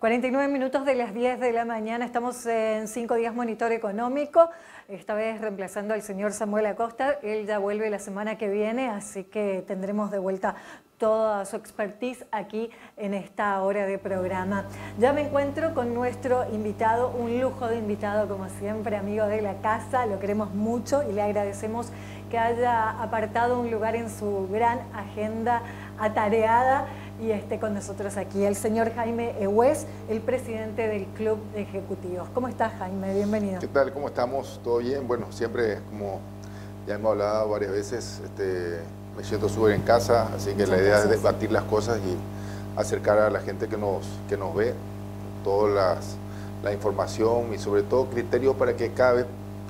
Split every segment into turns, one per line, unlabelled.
49 minutos de las 10 de la mañana, estamos en 5 días monitor económico, esta vez reemplazando al señor Samuel Acosta. Él ya vuelve la semana que viene, así que tendremos de vuelta toda su expertise aquí en esta hora de programa. Ya me encuentro con nuestro invitado, un lujo de invitado como siempre, amigo de la casa, lo queremos mucho y le agradecemos que haya apartado un lugar en su gran agenda atareada y esté con nosotros aquí el señor Jaime Egués, el presidente del Club de Ejecutivos. ¿Cómo estás, Jaime? Bienvenido.
¿Qué tal? ¿Cómo estamos? ¿Todo bien? Bueno, siempre, como ya hemos hablado varias veces, me siento súper en casa, así que la idea es debatir las cosas y acercar a la gente que nos ve toda la información y sobre todo criterios para que cada vez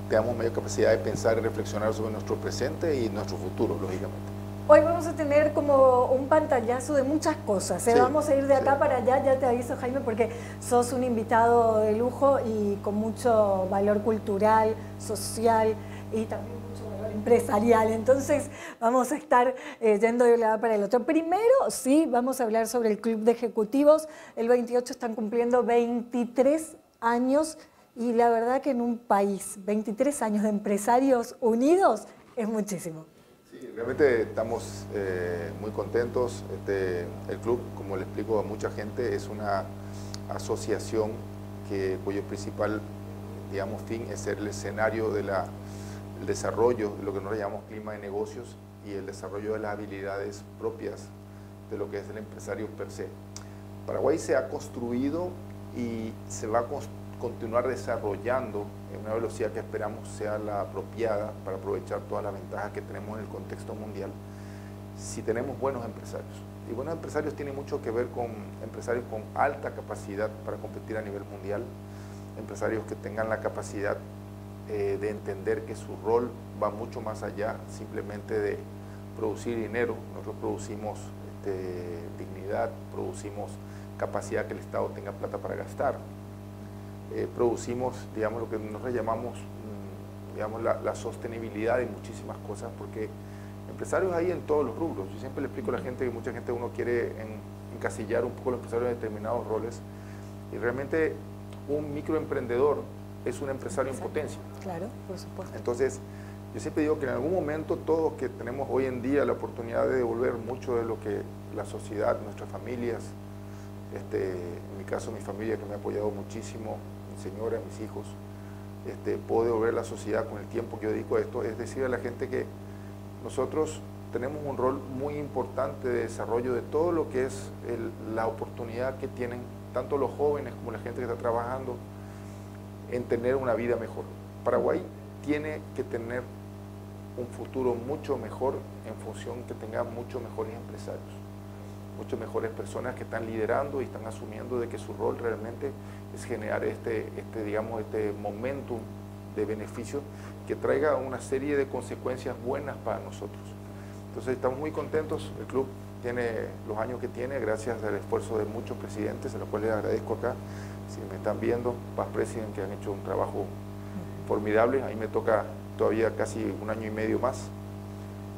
tengamos mayor capacidad de pensar y reflexionar sobre nuestro presente y nuestro futuro, lógicamente.
Hoy vamos a tener como un pantallazo de muchas cosas. Sí, vamos a ir de acá para allá, ya te aviso, Jaime, porque sos un invitado de lujo y con mucho valor cultural, social y también mucho valor empresarial. Entonces vamos a estar yendo de un lado para el otro. Primero, sí, vamos a hablar sobre el Club de Ejecutivos. El 28 están cumpliendo 23 años y la verdad que en un país, 23 años de empresarios unidos es muchísimo.
Sí, realmente estamos muy contentos. El club, como le explico a mucha gente, es una asociación cuyo principal, digamos, fin es ser el escenario del desarrollo de lo que nosotros llamamos clima de negocios y el desarrollo de las habilidades propias de lo que es el empresario per se. Paraguay se ha construido y se va a continuar desarrollando en una velocidad que esperamos sea la apropiada para aprovechar todas las ventajas que tenemos en el contexto mundial si tenemos buenos empresarios. Y buenos empresarios tienen mucho que ver con empresarios con alta capacidad para competir a nivel mundial, empresarios que tengan la capacidad de entender que su rol va mucho más allá simplemente de producir dinero. Nosotros producimos dignidad, producimos capacidad que el Estado tenga plata para gastar. Producimos, digamos, lo que nosotros llamamos, digamos, la sostenibilidad de muchísimas cosas, porque empresarios hay en todos los rubros. Yo siempre le explico a la gente que mucha gente uno quiere encasillar un poco a los empresarios en determinados roles, y realmente un microemprendedor es un empresario en potencia.
Claro, por supuesto.
Entonces, yo siempre digo que en algún momento todos que tenemos hoy en día la oportunidad de devolver mucho de lo que la sociedad, nuestras familias, en mi caso mi familia que me ha apoyado muchísimo, mi señora, mis hijos, puedo devolver a la sociedad con el tiempo que yo dedico a esto, es decir a la gente que nosotros tenemos un rol muy importante de desarrollo de todo lo que es la oportunidad que tienen tanto los jóvenes como la gente que está trabajando en tener una vida mejor. Paraguay tiene que tener un futuro mucho mejor en función que tenga muchos mejores empresarios, muchas mejores personas que están liderando y están asumiendo de que su rol realmente es generar digamos, momentum de beneficio que traiga una serie de consecuencias buenas para nosotros. Entonces estamos muy contentos. El club tiene los años que tiene gracias al esfuerzo de muchos presidentes, a los cuales les agradezco acá, si me están viendo, Past President, que han hecho un trabajo formidable. A mí me toca todavía casi un año y medio más.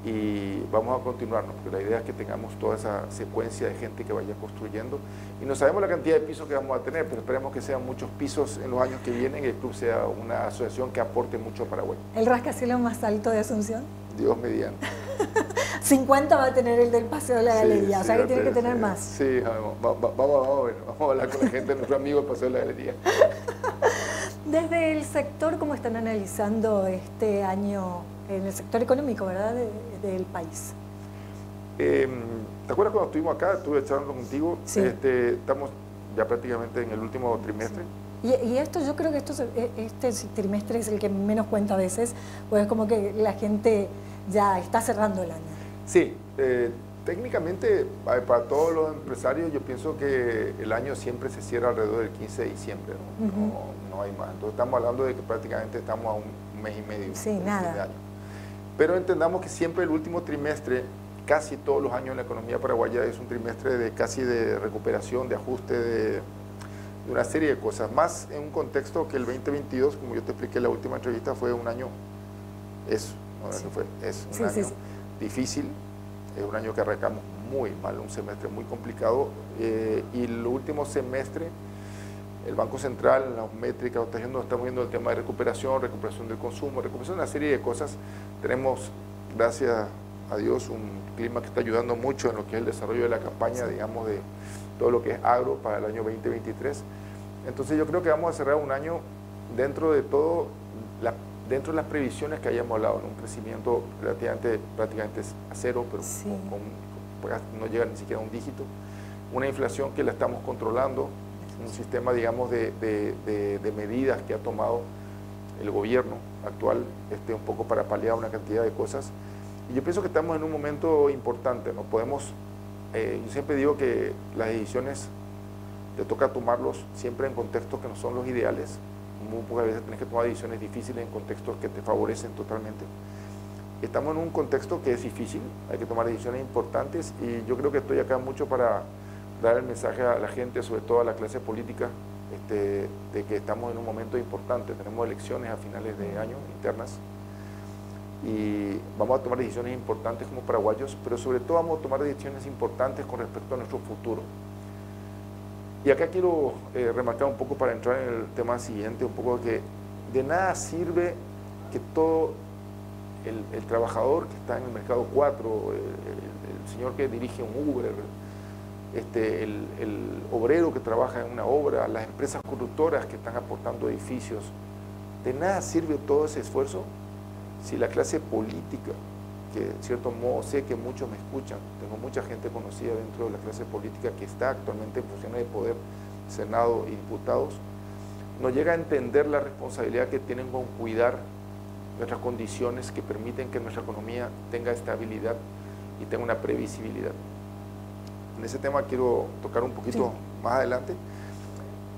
Y vamos a continuarnos, porque la idea es que tengamos toda esa secuencia de gente que vaya construyendo y no sabemos la cantidad de pisos que vamos a tener, pero esperemos que sean muchos pisos en los años que vienen y el club sea una asociación que aporte mucho a Paraguay.
¿El rascacielos más alto de Asunción?
Dios mediante.
50 va a tener el del Paseo de la Galería, o sea que tiene que tener más.
Sí, vamos a hablar con la gente, nuestro amigo del Paseo de la Galería.
Desde el sector, ¿cómo están analizando este año en el sector económico, verdad, del país?
¿Te acuerdas cuando estuvimos acá? Estuve charlando contigo.
Sí.
Estamos ya prácticamente en el último trimestre.
Sí. Y esto, yo creo que este trimestre es el que menos cuenta a veces, pues es como que la gente ya está cerrando el año.
Sí, técnicamente para todos los empresarios yo pienso que el año siempre se cierra alrededor del 15 de diciembre, ¿no? No hay más. Entonces estamos hablando de que prácticamente estamos a un mes y medio.
Sí, nada.
De año. Pero entendamos que siempre el último trimestre, casi todos los años en la economía paraguaya, es un trimestre casi de recuperación, de ajuste, de una serie de cosas. Más en un contexto que el 2022, como yo te expliqué en la última entrevista, fue un año, es un año difícil, es un año que arrancamos muy mal, un semestre muy complicado, y el último semestre El Banco Central, las métricas, estamos viendo el tema de recuperación del consumo, recuperación de una serie de cosas. Tenemos, gracias a Dios, un clima que está ayudando mucho en lo que es el desarrollo de la campaña, digamos, de todo lo que es agro para el año 2023. Entonces yo creo que vamos a cerrar un año dentro de todo, dentro de las previsiones que hayamos hablado, ¿no? Un crecimiento relativamente, prácticamente a cero, pero sí, no llega ni siquiera a un dígito. Una inflación que la estamos controlando, un sistema, digamos, de medidas que ha tomado el gobierno actual, un poco para paliar una cantidad de cosas. Y yo pienso que estamos en un momento importante, ¿no? Podemos, yo siempre digo que las decisiones te toca tomarlos siempre en contextos que no son los ideales. Muy pocas veces tienes que tomar decisiones difíciles en contextos que te favorecen totalmente. Estamos en un contexto que es difícil, hay que tomar decisiones importantes y yo creo que estoy acá mucho para dar el mensaje a la gente, sobre todo a la clase política, de que estamos en un momento importante. Tenemos elecciones a finales de año internas y vamos a tomar decisiones importantes como paraguayos, pero sobre todo vamos a tomar decisiones importantes con respecto a nuestro futuro. Y acá quiero remarcar un poco para entrar en el tema siguiente, un poco que de nada sirve que todo el trabajador que está en el mercado 4, el señor que dirige un Uber, el obrero que trabaja en una obra, las empresas constructoras que están aportando edificios, de nada sirve todo ese esfuerzo si la clase política, que de cierto modo sé que muchos me escuchan, tengo mucha gente conocida dentro de la clase política que está actualmente en funciones de poder, Senado y diputados, no llega a entender la responsabilidad que tienen con cuidar nuestras condiciones que permiten que nuestra economía tenga estabilidad y tenga una previsibilidad. En ese tema quiero tocar un poquito más adelante,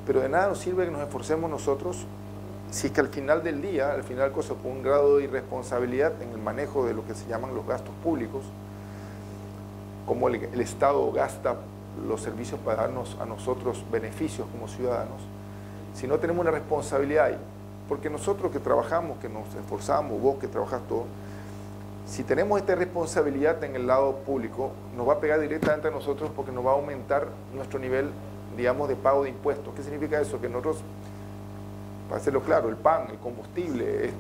pero de nada nos sirve que nos esforcemos nosotros si es que al final del día, al final con un grado de irresponsabilidad en el manejo de lo que se llaman los gastos públicos, como el Estado gasta los servicios para darnos a nosotros beneficios como ciudadanos, si no tenemos una responsabilidad ahí, porque nosotros que trabajamos, que nos esforzamos, vos que trabajas todo, si tenemos esta responsabilidad en el lado público, nos va a pegar directamente a nosotros porque nos va a aumentar nuestro nivel, digamos, de pago de impuestos. ¿Qué significa eso? Que nosotros, para hacerlo claro, el pan, el combustible,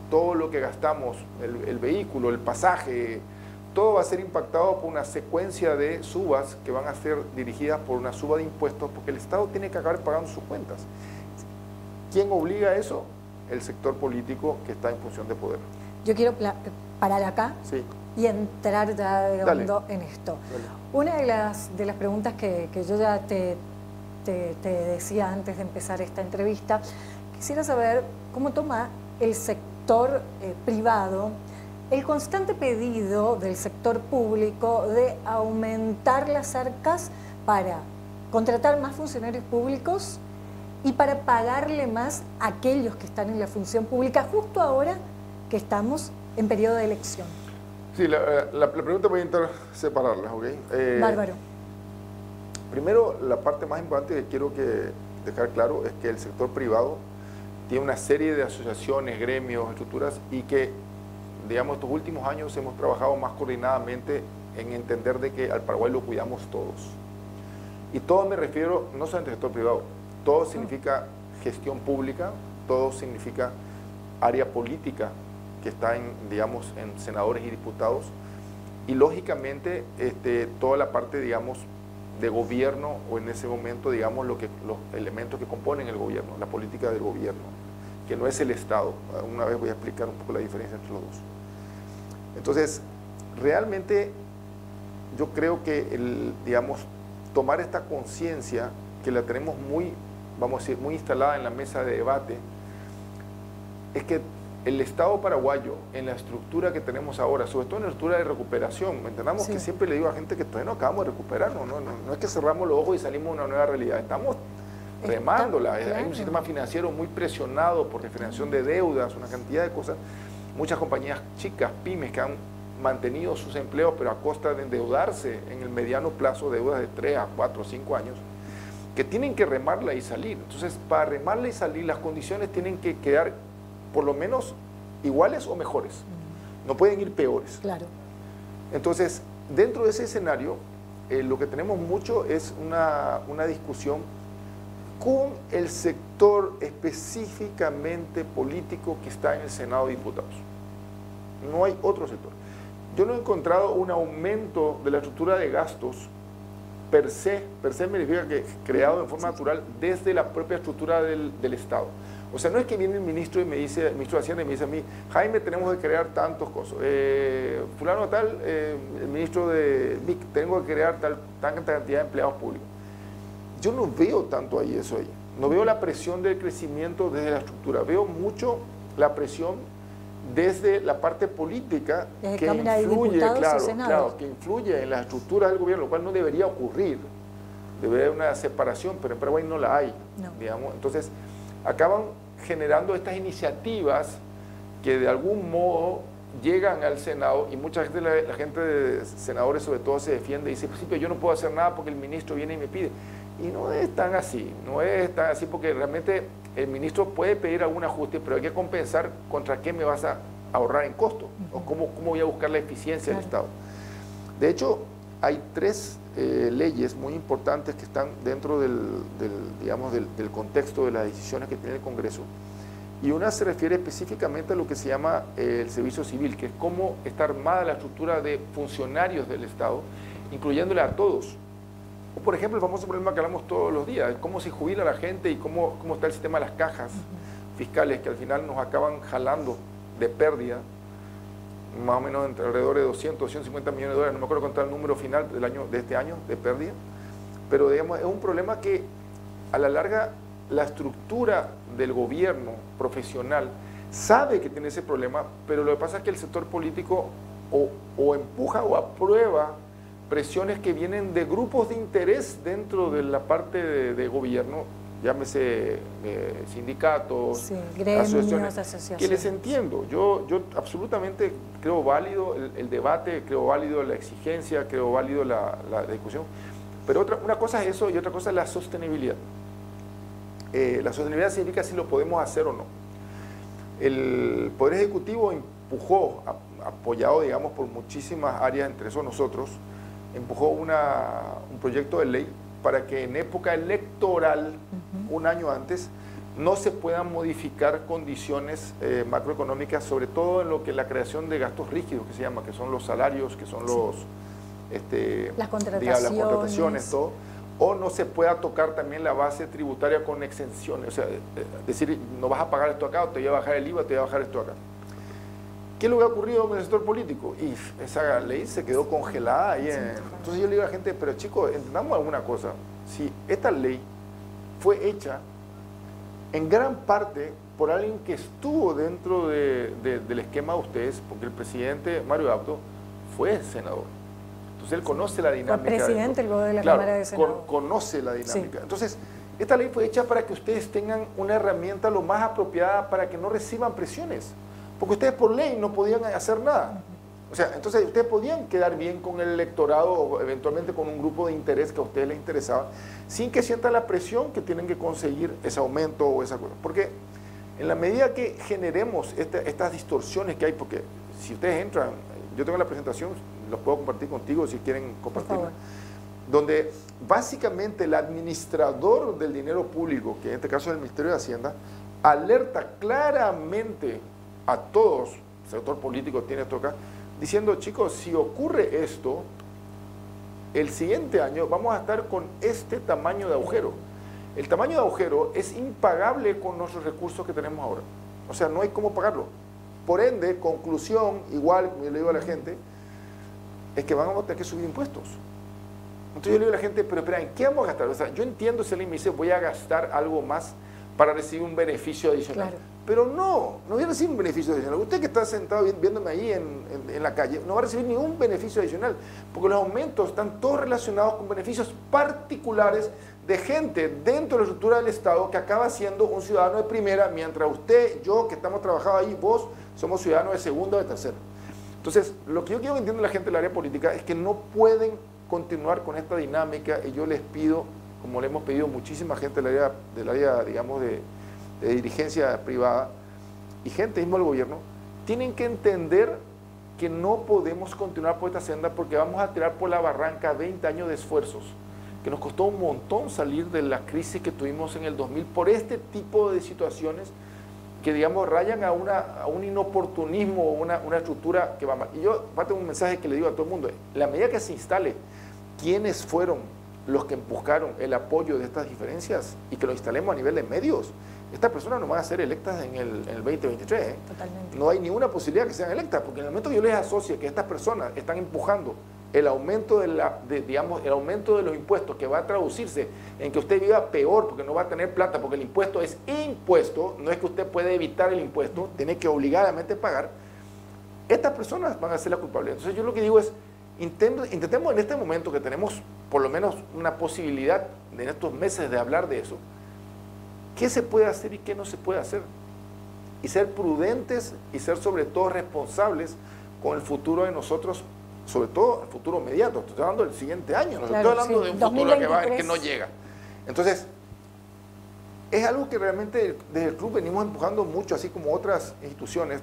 todo lo que gastamos, el vehículo, el pasaje, todo va a ser impactado por una secuencia de subas que van a ser dirigidas por una suba de impuestos, porque el Estado tiene que acabar pagando sus cuentas. ¿Quién obliga a eso? El sector político que está en función de poder.
Yo quiero parar acá y entrar ya de hondo en esto. Una de las preguntas que yo ya te decía antes de empezar esta entrevista, quisiera saber cómo toma el sector privado el constante pedido del sector público de aumentar las arcas para contratar más funcionarios públicos y para pagarle más a aquellos que están en la función pública justo ahora que estamos en periodo de elección.
Sí, la pregunta voy a intentar separarlas, ¿ok?
Bárbaro.
Primero, la parte más importante que quiero dejar claro es que el sector privado tiene una serie de asociaciones, gremios, estructuras y que, digamos, estos últimos años hemos trabajado más coordinadamente en entender de que al Paraguay lo cuidamos todos. Y todo me refiero no solamente al sector privado, todo significa gestión pública, todo significa área política que está digamos, en senadores y diputados y lógicamente toda la parte, digamos, de gobierno o en ese momento, digamos, los elementos que componen el gobierno, la política del gobierno, que no es el Estado. Una vez voy a explicar un poco la diferencia entre los dos. Entonces, realmente yo creo que digamos, tomar esta conciencia que la tenemos muy, vamos a decir, muy instalada en la mesa de debate, es que el Estado paraguayo, en la estructura que tenemos ahora, sobre todo en la estructura de recuperación, entendamos que siempre le digo a gente que todavía no acabamos de recuperar, no es que cerramos los ojos y salimos de una nueva realidad, estamos remándola. Claro. Hay un sistema financiero muy presionado por refinanciación de deudas, una cantidad de cosas. Muchas compañías chicas, pymes, que han mantenido sus empleos, pero a costa de endeudarse en el mediano plazo, deudas de 3 a 4, 5 años, que tienen que remarla y salir. Entonces, para remarla y salir, las condiciones tienen que quedar por lo menos iguales o mejores. No pueden ir peores.
Claro.
Entonces, dentro de ese escenario, lo que tenemos mucho es una discusión con el sector específicamente político que está en el Senado de Diputados. No hay otro sector. Yo no he encontrado un aumento de la estructura de gastos per se significa que creado en forma natural desde la propia estructura del Estado. O sea, no es que viene el ministro y me dice, el ministro de Hacienda y me dice a mí, Jaime, tenemos que crear tantos cosas. Fulano tal, el ministro de MIC, tengo que crear tanta cantidad de empleados públicos. Yo no veo tanto ahí eso ahí. No veo la presión del crecimiento desde la estructura. Veo mucho la presión desde la parte política que influye, que influye en las estructuras del gobierno, lo cual no debería ocurrir. Debería haber una separación, pero en Paraguay no la hay. No. Digamos. Entonces, acaban generando estas iniciativas que de algún modo llegan al Senado y mucha gente, la gente de senadores sobre todo se defiende y dice, pues, yo no puedo hacer nada porque el ministro viene y me pide. Y no es tan así, no es tan así porque realmente el ministro puede pedir algún ajuste, pero hay que compensar contra qué me vas a ahorrar en costo o cómo voy a buscar la eficiencia del Estado. De hecho, hay tres leyes muy importantes que están dentro del contexto de las decisiones que tiene el Congreso. Y una se refiere específicamente a lo que se llama el servicio civil, que es cómo está armada la estructura de funcionarios del Estado, incluyéndole a todos. O por ejemplo, el famoso problema que hablamos todos los días, cómo se jubila la gente y cómo está el sistema de las cajas fiscales, que al final nos acaban jalando de pérdida, más o menos entre alrededor de 200, 250 millones de dólares, no me acuerdo cuánto es el número final de este año de pérdida, pero digamos, es un problema que a la larga la estructura del gobierno profesional sabe que tiene ese problema, pero lo que pasa es que el sector político o empuja o aprueba presiones que vienen de grupos de interés dentro de la parte de gobierno, llámese sindicatos,
sí, gremios, asociaciones,
que les entiendo. Yo absolutamente creo válido el debate, creo válido la exigencia, creo válido la discusión, pero una cosa es eso y otra cosa es la sostenibilidad. La sostenibilidad significa si lo podemos hacer o no. El Poder Ejecutivo empujó, apoyado digamos por muchísimas áreas, entre eso nosotros, empujó un proyecto de ley para que en época electoral, un año antes, no se puedan modificar condiciones macroeconómicas, sobre todo en lo que es la creación de gastos rígidos, que se llama, que son los salarios, que son los,
las contrataciones,
todo, o no se pueda tocar también la base tributaria con exenciones, o sea, decir, no vas a pagar esto acá, o te voy a bajar el IVA, te voy a bajar esto acá. ¿Qué es lo que ha ocurrido en el sector político? Y esa ley se quedó congelada ahí. Entonces yo le digo a la gente, pero chicos, entendamos alguna cosa. Si esta ley fue hecha en gran parte por alguien que estuvo dentro del esquema de ustedes, porque el presidente Mario Abdo fue senador. Entonces él conoce la dinámica.
Fue presidente de la Cámara de Senadores.
Conoce la dinámica. Sí. Entonces, esta ley fue hecha para que ustedes tengan una herramienta lo más apropiada para que no reciban presiones. Porque ustedes por ley no podían hacer nada. O sea, entonces ustedes podían quedar bien con el electorado o eventualmente con un grupo de interés que a ustedes les interesaba, sin que sientan la presión que tienen que conseguir ese aumento o esa cosa. Porque en la medida que generemos estas distorsiones que hay, porque si ustedes entran, yo tengo la presentación, los puedo compartir contigo si quieren compartirla, donde básicamente el administrador del dinero público, que en este caso es el Ministerio de Hacienda, alerta claramente a todos, el sector político tiene esto acá, diciendo, chicos, si ocurre esto, el siguiente año vamos a estar con este tamaño de agujero. El tamaño de agujero es impagable con los recursos que tenemos ahora. O sea, no hay cómo pagarlo. Por ende, conclusión, igual, como yo le digo a la gente, es que vamos a tener que subir impuestos. Entonces yo le digo a la gente, pero espera, ¿en qué vamos a gastar? O sea, yo entiendo si alguien me dice, voy a gastar algo más para recibir un beneficio adicional. Claro. Pero no voy a recibir un beneficio adicional. Usted que está sentado viéndome ahí en la calle, no va a recibir ningún beneficio adicional, porque los aumentos están todos relacionados con beneficios particulares de gente dentro de la estructura del Estado que acaba siendo un ciudadano de primera, mientras usted, yo, que estamos trabajando ahí, vos, somos ciudadanos de segunda o de tercera. Entonces, lo que yo quiero que entienda la gente del área política es que no pueden continuar con esta dinámica y yo les pido, como le hemos pedido muchísima gente del área digamos, de dirigencia privada y gente mismo del gobierno, tienen que entender que no podemos continuar por esta senda porque vamos a tirar por la barranca 20 años de esfuerzos que nos costó un montón salir de la crisis que tuvimos en el 2000 por este tipo de situaciones que, digamos, rayan a un inoportunismo o una estructura que va mal. Y yo, aparte, un mensaje que le digo a todo el mundo: la medida que se instale quiénes fueron los que empujaron el apoyo de estas diferencias y que lo instalemos a nivel de medios, estas personas no van a ser electas en el 2023.
Totalmente.
No hay ninguna posibilidad que sean electas, porque en el momento que yo les asocio que estas personas están empujando el aumento digamos, el aumento de los impuestos, que va a traducirse en que usted viva peor porque no va a tener plata, porque el impuesto es impuesto, no es que usted puede evitar el impuesto, tiene que obligadamente pagar, estas personas van a ser las culpables. Entonces yo lo que digo es, intentemos en este momento que tenemos por lo menos una posibilidad en estos meses de hablar de eso, qué se puede hacer y qué no se puede hacer, y ser prudentes y ser sobre todo responsables con el futuro de nosotros, sobre todo el futuro inmediato. Estoy hablando del siguiente año, no estoy hablando de un futuro que no llega. Entonces, es algo que realmente desde el club venimos empujando mucho, así como otras instituciones,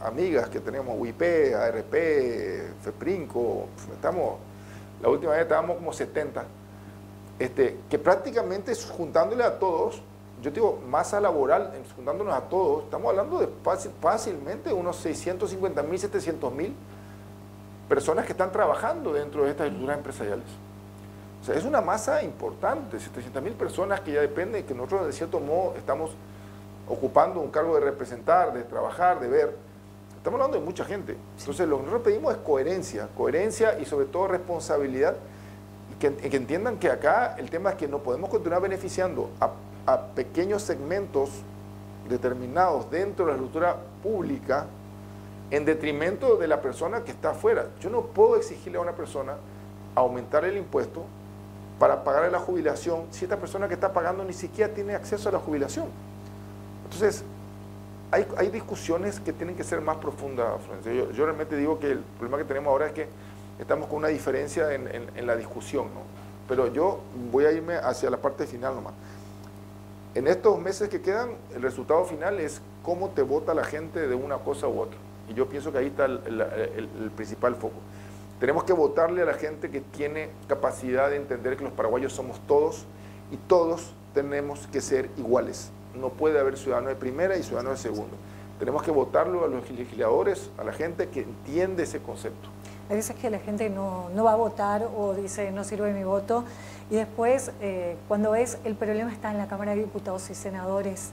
amigas que tenemos, UIP, ARP, FEPRINCO, la última vez estábamos como 70, que prácticamente juntándole a todos, yo digo, masa laboral, juntándonos a todos, estamos hablando de fácilmente unos 650.000, 700.000 personas que están trabajando dentro de estas estructuras empresariales. O sea, es una masa importante, 700.000 personas que ya depende, que nosotros de cierto modo estamos ocupando un cargo de representar, de trabajar, de ver. Estamos hablando de mucha gente. Entonces, lo que nosotros pedimos es coherencia y sobre todo responsabilidad, y que entiendan que acá el tema es que no podemos continuar beneficiando a pequeños segmentos determinados dentro de la estructura pública en detrimento de la persona que está afuera. Yo no puedo exigirle a una persona aumentar el impuesto para pagarle la jubilación si esta persona que está pagando ni siquiera tiene acceso a la jubilación. Entonces, hay discusiones que tienen que ser más profundas, Florencia. Yo realmente digo que el problema que tenemos ahora es que estamos con una diferencia en la discusión, ¿no? Pero yo voy a irme hacia la parte final nomás. En estos meses que quedan, el resultado final es cómo te vota la gente de una cosa u otra. Y yo pienso que ahí está el principal foco. Tenemos que votarle a la gente que tiene capacidad de entender que los paraguayos somos todos y todos tenemos que ser iguales. No puede haber ciudadano de primera y ciudadano de segundo. Tenemos que votarlo a los legisladores, a la gente que entiende ese concepto.
Hay veces que la gente no va a votar o dice no sirve mi voto, y después cuando ves el problema está en la Cámara de Diputados y Senadores.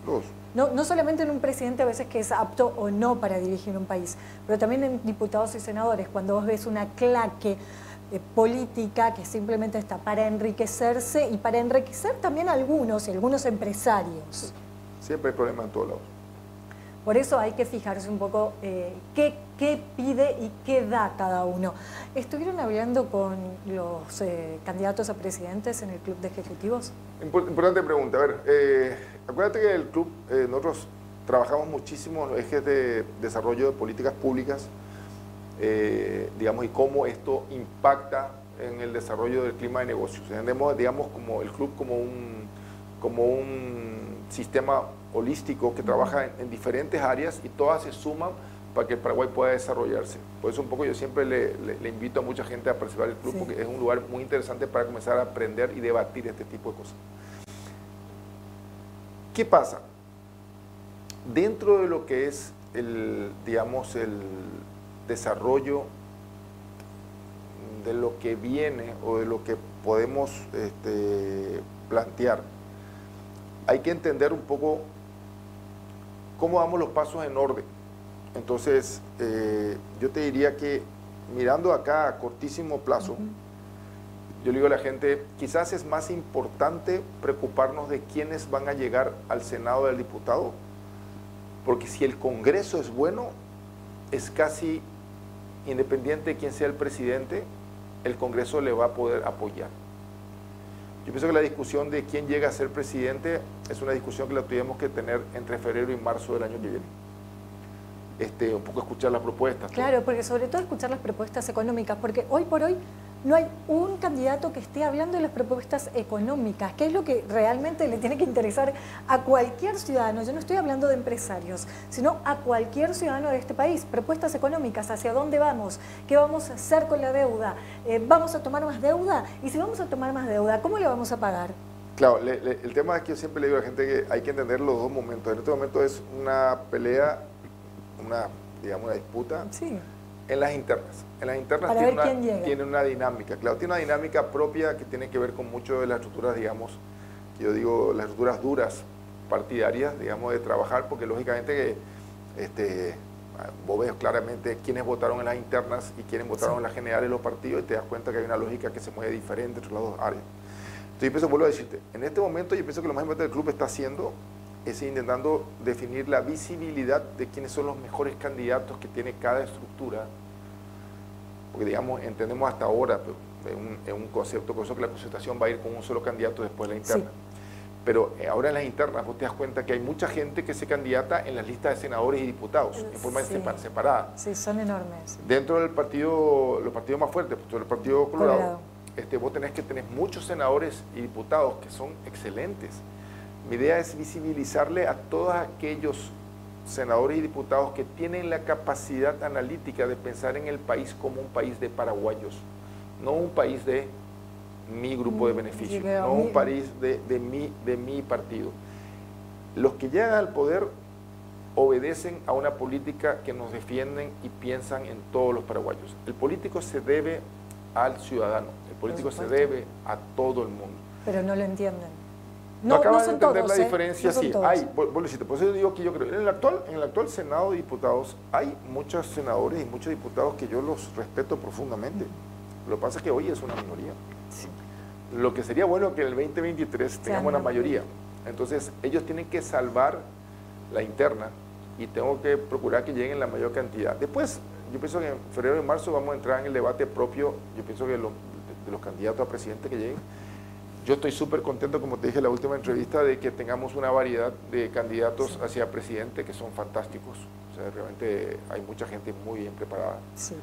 No solamente en un presidente a veces que es apto o no para dirigir un país, pero también en diputados y senadores, cuando vos ves una claque política que simplemente está para enriquecerse y para enriquecer también a algunos y algunos empresarios.
Siempre hay problemas en todos lados.
Por eso hay que fijarse un poco qué pide y qué da cada uno. ¿Estuvieron hablando con los candidatos a presidentes en el club de ejecutivos?
Importante pregunta. A ver, acuérdate que el club, nosotros trabajamos muchísimo en los ejes de desarrollo de políticas públicas, digamos, y cómo esto impacta en el desarrollo del clima de negocios. Entendemos, digamos, como el club como un sistema holístico que trabaja en diferentes áreas y todas se suman para que el Paraguay pueda desarrollarse. Por eso un poco yo siempre le invito a mucha gente a participar del club, porque es un lugar muy interesante para comenzar a aprender y debatir este tipo de cosas. ¿Qué pasa? Dentro de lo que es digamos, el desarrollo de lo que viene o de lo que podemos plantear, hay que entender un poco cómo damos los pasos en orden. Entonces, yo te diría que mirando acá a cortísimo plazo, yo le digo a la gente, quizás es más importante preocuparnos de quiénes van a llegar al Senado del Diputado, porque si el Congreso es bueno, es casi independiente de quién sea el presidente, el Congreso le va a poder apoyar. Yo pienso que la discusión de quién llega a ser presidente es una discusión que la tuvimos que tener entre febrero y marzo del año que viene. Un poco escuchar las propuestas.
Claro, porque sobre todo escuchar las propuestas económicas, porque hoy por hoy no hay un candidato que esté hablando de las propuestas económicas, que es lo que realmente le tiene que interesar a cualquier ciudadano. Yo no estoy hablando de empresarios, sino a cualquier ciudadano de este país. Propuestas económicas, hacia dónde vamos, qué vamos a hacer con la deuda, vamos a tomar más deuda, y si vamos a tomar más deuda, ¿cómo le vamos a pagar?
Claro, el tema es que yo siempre le digo a la gente que hay que entender los dos momentos. En este momento es una pelea, digamos, una disputa.
Sí.
En las internas. En las internas tiene una dinámica. Claro, tiene una dinámica propia que tiene que ver con mucho de las estructuras, digamos, yo digo, las estructuras duras partidarias, digamos, de trabajar, porque lógicamente vos ves claramente quiénes votaron en las internas y quiénes votaron en las generales de los partidos, y te das cuenta que hay una lógica que se mueve diferente entre las dos áreas. Entonces yo pienso, vuelvo a decirte, en este momento yo pienso que lo más importante del club está haciendo es intentando definir la visibilidad de quiénes son los mejores candidatos que tiene cada estructura, porque digamos, entendemos hasta ahora en un concepto, por eso que la concertación va a ir con un solo candidato después de la interna. Sí. Pero ahora en las internas vos te das cuenta que hay mucha gente que se candidata en las listas de senadores y diputados, en forma separada.
Sí, son enormes.
Dentro del partido, los partidos más fuertes, pues, el Partido Colorado, vos tenés que tener muchos senadores y diputados que son excelentes. Mi idea es visibilizarle a todos aquellos senadores y diputados que tienen la capacidad analítica de pensar en el país como un país de paraguayos, no un país de mi grupo de beneficio, no un país de mi partido. Los que llegan al poder obedecen a una política que nos defienden y piensan en todos los paraguayos. El político se debe al ciudadano, el político se debe a todo el mundo.
Pero no lo entienden.
No acaban de entender la diferencia, sí. Hay, por eso digo que yo creo, en el actual Senado de Diputados hay muchos senadores y muchos diputados que yo los respeto profundamente. Lo que pasa es que hoy es una minoría. Sí. Lo que sería bueno que en el 2023 tengamos una mayoría. Entonces, ellos tienen que salvar la interna y tengo que procurar que lleguen la mayor cantidad. Después, yo pienso que en febrero y marzo vamos a entrar en el debate propio, yo pienso que de los candidatos a presidente que lleguen. Yo estoy súper contento, como te dije en la última entrevista, de que tengamos una variedad de candidatos hacia presidente que son fantásticos. O sea, realmente hay mucha gente muy bien preparada. Sí.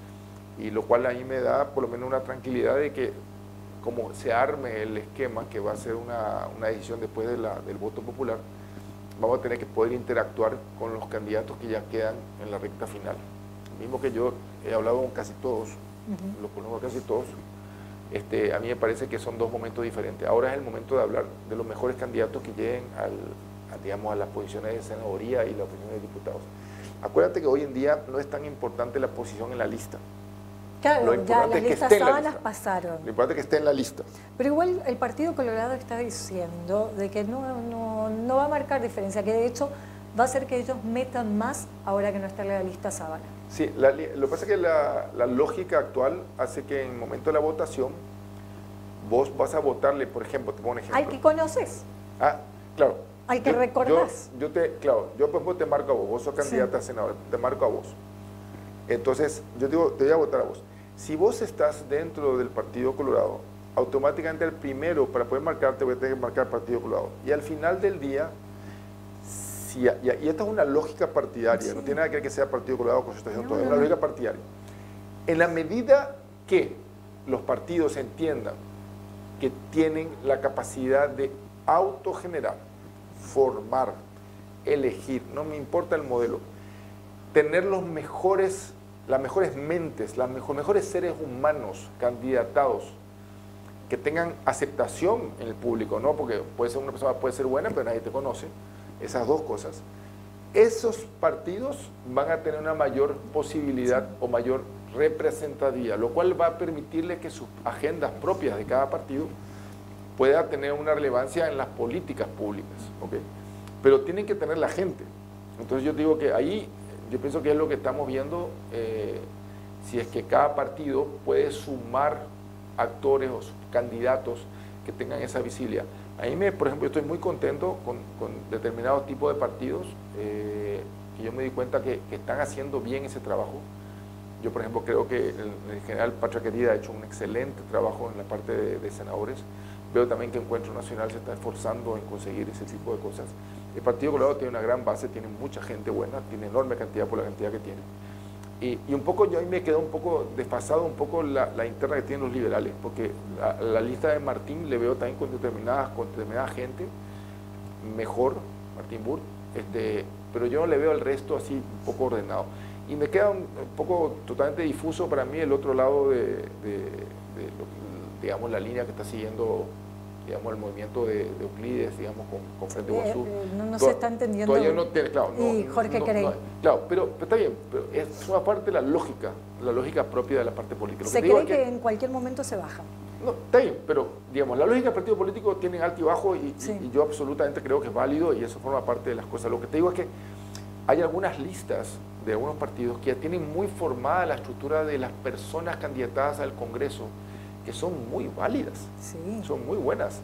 Y lo cual a mí me da por lo menos una tranquilidad de que como se arme el esquema, que va a ser una decisión después de del voto popular, vamos a tener que poder interactuar con los candidatos que ya quedan en la recta final. Mismo que yo he hablado con casi todos, los conozco a casi todos. A mí me parece que son dos momentos diferentes. Ahora es el momento de hablar de los mejores candidatos que lleguen digamos, a las posiciones de senadoría y las posiciones de diputados. Acuérdate que hoy en día no es tan importante la posición en la lista.
Claro, ya las listas sábanas pasaron.
Lo importante es que esté en la lista.
Pero igual el Partido Colorado está diciendo de que no va a marcar diferencia, que de hecho va a hacer que ellos metan más ahora que no está en la lista sábana.
Sí, lo que pasa es que la lógica actual hace que en el momento de la votación vos vas a votarle, por ejemplo, te pongo un ejemplo.
Al que conoces.
Ah, claro.
Al que recordás.
Yo por ejemplo te marco a vos sos candidata a senador, te marco a vos. Entonces, yo digo, te voy a votar a vos. Si vos estás dentro del Partido Colorado, automáticamente el primero para poder marcarte voy a tener que marcar Partido Colorado. Y al final del día, y esta es una lógica partidaria, no tiene nada que ver que sea Partido Colorado o Concertación, es una lógica partidaria. En la medida que los partidos entiendan que tienen la capacidad de autogenerar, formar, elegir, no me importa el modelo, tener las mejores mentes, los mejores seres humanos candidatados que tengan aceptación en el público, ¿no? Porque una persona puede ser buena, pero nadie te conoce. Esas dos cosas, esos partidos van a tener una mayor posibilidad o mayor representatividad, lo cual va a permitirle que sus agendas propias de cada partido pueda tener una relevancia en las políticas públicas, ¿ok? Pero tienen que tener la gente. Entonces yo digo que ahí, yo pienso que es lo que estamos viendo, si es que cada partido puede sumar actores o candidatos que tengan esa visibilidad. A mí, por ejemplo, yo estoy muy contento con determinados tipos de partidos que yo me di cuenta que están haciendo bien ese trabajo. Yo, por ejemplo, creo que el general Patria Querida ha hecho un excelente trabajo en la parte de senadores. Veo también que Encuentro Nacional se está esforzando en conseguir ese tipo de cosas. El Partido Colorado tiene una gran base, tiene mucha gente buena, tiene enorme cantidad por la cantidad que tiene. Y un poco, yo ahí me quedó un poco desfasado un poco la interna que tienen los liberales, porque la lista de Martín le veo también con determinada gente, mejor, Martín Burt, pero yo no le veo el resto así un poco ordenado. Y me queda un poco totalmente difuso para mí el otro lado digamos, la línea que está siguiendo, digamos, el movimiento de Euclides, digamos, con Frente Guazú.
No se está entendiendo.
Todavía no tiene, claro.
Y Jorge Querey.
Claro, pero está bien, pero es una parte de la lógica propia de la parte política.
Se cree que en cualquier momento se baja.
No, está bien, pero digamos, la lógica del partido político tiene alto y bajo y yo absolutamente creo que es válido y eso forma parte de las cosas. Lo que te digo es que hay algunas listas de algunos partidos que ya tienen muy formada la estructura de las personas candidatadas al Congreso, que son muy válidas, son muy buenas.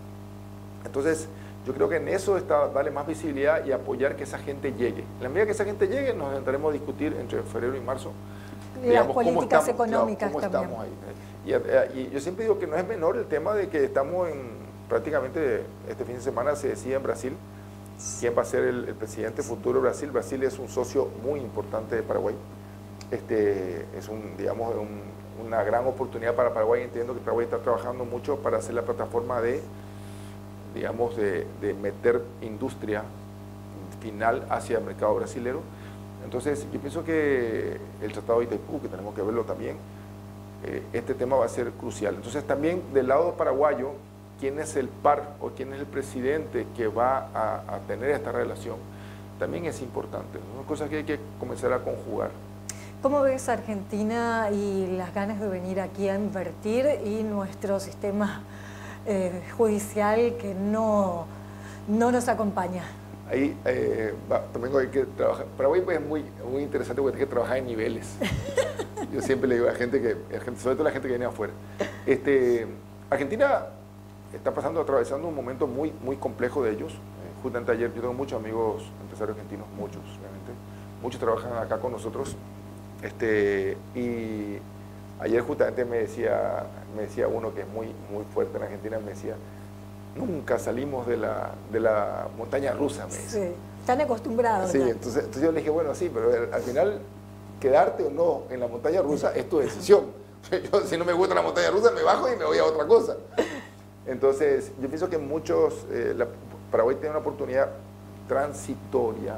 Entonces, yo creo que en eso está darle más visibilidad y apoyar que esa gente llegue. En la medida que esa gente llegue, nos intentaremos discutir entre febrero y marzo,
digamos, las políticas económicas
cómo
también.
Estamos ahí. Y yo siempre digo que no es menor el tema de que estamos prácticamente este fin de semana se decide en Brasil quién va a ser el presidente futuro de Brasil. Brasil es un socio muy importante de Paraguay. Es digamos, una gran oportunidad para Paraguay. Entiendo que Paraguay está trabajando mucho para hacer la plataforma digamos, de meter industria final hacia el mercado brasilero. Entonces, yo pienso que el Tratado de Itaipú, que tenemos que verlo también, este tema va a ser crucial. Entonces, también del lado paraguayo, quién es el par o quién es el presidente que va a tener esta relación, también es importante. Son cosas que hay que comenzar a conjugar.
¿Cómo ves Argentina y las ganas de venir aquí a invertir y nuestro sistema judicial que no nos acompaña?
Ahí también hay que trabajar. Paraguay pues, es muy interesante porque hay que trabajar en niveles. Yo siempre le digo a la gente, sobre todo a la gente que viene afuera. Argentina está atravesando un momento muy, muy complejo de ellos. Justamente ayer, yo tengo muchos amigos empresarios argentinos, muchos, realmente. Muchos trabajan acá con nosotros. Y ayer justamente me decía uno que es muy, muy fuerte en Argentina, me decía, nunca salimos de la montaña rusa, me dice.
Sí, están acostumbrados.
Sí, entonces yo le dije, bueno, sí, pero al final, quedarte o no en la montaña rusa es tu decisión. Yo, si no me gusta la montaña rusa, me bajo y me voy a otra cosa. Entonces, yo pienso que Paraguay tiene una oportunidad transitoria